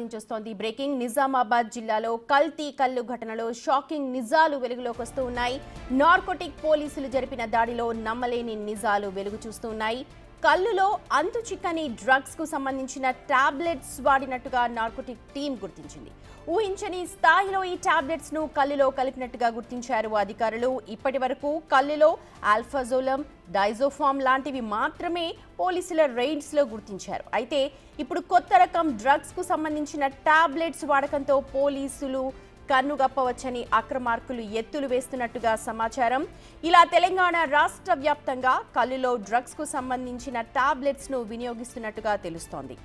నుంచి వస్తోంది బ్రేకింగ్. నిజామాబాద్ జిల్లాలో కల్తీ కల్లు ఘటనలో షాకింగ్ నిజాలు వెలుగులోకి వస్తూ ఉన్నాయి. నార్కోటిక్ పోలీసులు జరిపిన దాడిలో నమ్మలేని నిజాలు వెలుగు చూస్తూ ఉన్నాయి. కల్లులో అంతు చిక్కని డ్రగ్స్ కు సంబంధించిన టాబ్లెట్స్ వాడినట్టుగా నార్కోటిక్ టీం గుర్తించింది. ఊహించని స్థాయిలో ఈ టాబ్లెట్స్ ను కల్లులో కలిపినట్టుగా గుర్తించారు అధికారులు. ఇప్పటి వరకు కల్లులో ఆల్ఫాజోలం, డైజోఫామ్ లాంటివి మాత్రమే పోలీసుల రైడ్స్ లో గుర్తించారు. అయితే ఇప్పుడు కొత్త రకం డ్రగ్స్ కు సంబంధించిన టాబ్లెట్స్ వాడకంతో పోలీసులు కన్నుగప్పవచ్చని అక్రమార్కులు ఎత్తులు వేస్తున్నట్టుగా సమాచారం. ఇలా తెలంగాణ రాష్ట్ర వ్యాప్తంగా కల్లులో డ్రగ్స్ కు సంబంధించిన టాబ్లెట్స్ ను వినియోగిస్తున్నట్టుగా తెలుస్తోంది.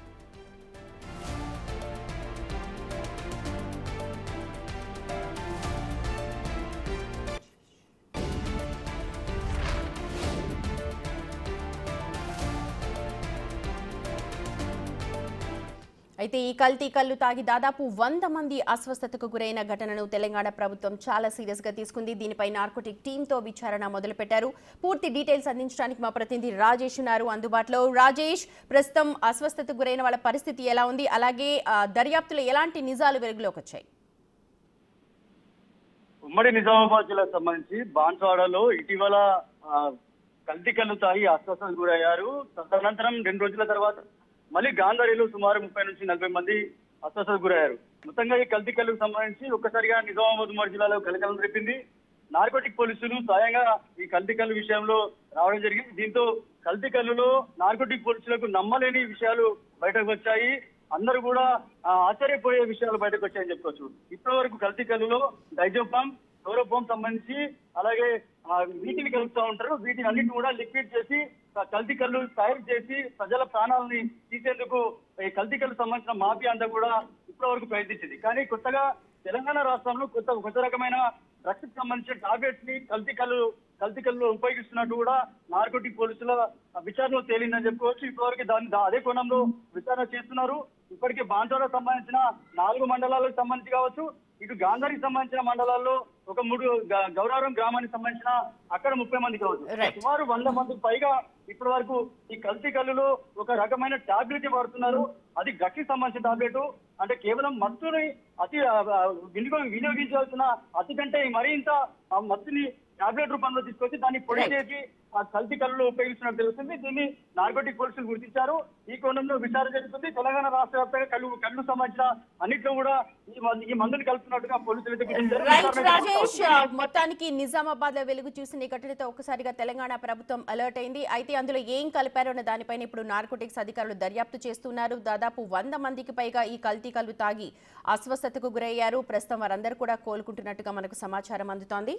అయితే ఈ కల్తీ కల్లు తాగి దాదాపు 100 మంది అస్వస్థతకు గురైన ఘటనను తెలంగాణ ప్రభుత్వం చాలా సీరియస్ గా తీసుకుంది. దీనిపై నార్కోటిక్ టీంతో విచారణ మొదలుపెట్టారు. పూర్తి డీటెయిల్స్ అందించడానికి మా ప్రతినిధి రాజేష్ ఉన్నారు అందుబాటులో. రాజేష్, ప్రస్తుతం అస్వస్థతకు గురైన వాళ్ళ పరిస్థితి ఎలా ఉంది? అలాగే దర్యాప్తులో ఎలాంటి నిజాలు వెలుగులోకి వచ్చాయి? ఉమ్మడి నిజామాబాద్ జిల్లాకు సంబంధించి బాన్స్వాడలో ఇటీవల కల్తీ కల్లు తాగి అస్వస్థతకు గురయ్యారు. తదనంతరం 2 రోజుల తర్వాత మళ్ళీ గాంధారిలో సుమారు 30 నుంచి 40 మంది అస్వస్థతకు గురయ్యారు. మొత్తంగా ఈ కల్తీ కల్లుకు సంబంధించి ఒక్కసారిగా నిజామాబాద్ ఉమ్మడి జిల్లాలో కలకలం రేపింది. నార్కోటిక్ పోలీసులు స్వయంగా ఈ కల్తీ కల్లు విషయంలో రావడం జరిగింది. దీంతో కల్తీ కల్లులో నార్కోటిక్ పోలీసులకు నమ్మలేని విషయాలు బయటకు వచ్చాయి. అందరూ కూడా ఆశ్చర్యపోయే విషయాలు బయటకు వచ్చాయని చెప్పుకోవచ్చు. ఇప్పటి వరకు కల్తీ కల్లులో డైజోఫామ్, క్లోరోఫామ్ సంబంధించి అలాగే వీటిని కలుపుతూ ఉంటారు. వీటిని అన్నింటిని కూడా లిక్విడ్ చేసి కల్తీ కల్లు తయారు చేసి ప్రజల ప్రాణాలని తీసేందుకు ఈ కల్తీ కల్లు సంబంధించిన మాఫియా అంతా కూడా ఇప్పటి వరకు ప్రయత్నించింది. కానీ కొత్తగా తెలంగాణ రాష్ట్రంలో కొత్త రకమైన డ్రగ్స్ సంబంధించిన టాబ్లెట్స్ ని కల్తీ కల్లు ఉపయోగిస్తున్నట్టు కూడా నార్కోటిక్ పోలీసుల విచారణలో తేలిందని చెప్పుకోవచ్చు. ఇప్పటివరకు అదే కోణంలో విచారణ చేస్తున్నారు. ఇప్పటికే బాన్స్వాడకు సంబంధించిన 4 మండలాలకు సంబంధించి కావచ్చు, ఇటు గాంధారికి సంబంధించిన మండలాల్లో ఒక 3 గౌరవరం గ్రామానికి సంబంధించిన అక్కడ 30 మంది కావచ్చు. సుమారు 100 మందికి పైగా ఇప్పటి వరకు ఈ కల్తీ కల్లులో ఒక రకమైన టాబ్లెట్ వాడుతున్నారు. అది డ్రగ్స్ కి సంబంధించిన టాబ్లెట్. అంటే కేవలం మత్తుని వినియోగించాల్సిన అతి కంటే మరింత ఆ మత్తుని టాబ్లెట్ రూపంలో తీసుకొచ్చి దాన్ని పొడి చేసి ఆ కల్తీ కల్లులో ఉపయోగిస్తున్నట్టు తెలుస్తుంది. దీన్ని నార్కోటిక్ పోలీసులు గుర్తించారు. ఈ కోణంలో విచారణ జరుగుతుంది. తెలంగాణ రాష్ట్ర వ్యాప్తంగా కల్లు సంబంధించిన అన్నింటిలో కూడా ఈ మందుని కలుపుతున్నట్టుగా పోలీసులు అయితే గుర్తించారు. మొత్తానికి నిజామాబాద్ లో వెలుగు చూసిన ఈ ఘటనతో ఒక్కసారిగా తెలంగాణ ప్రభుత్వం అలర్ట్ అయింది. అయితే అందులో ఏం కలిపారో అన్న దానిపైన ఇప్పుడు నార్కోటిక్స్ అధికారులు దర్యాప్తు చేస్తున్నారు. దాదాపు 100 మందికి పైగా ఈ కల్తీ కల్లు తాగి అస్వస్థతకు గురయ్యారు. ప్రస్తుతం వారందరూ కూడా కోలుకుంటున్నట్టుగా మనకు సమాచారం అందుతోంది.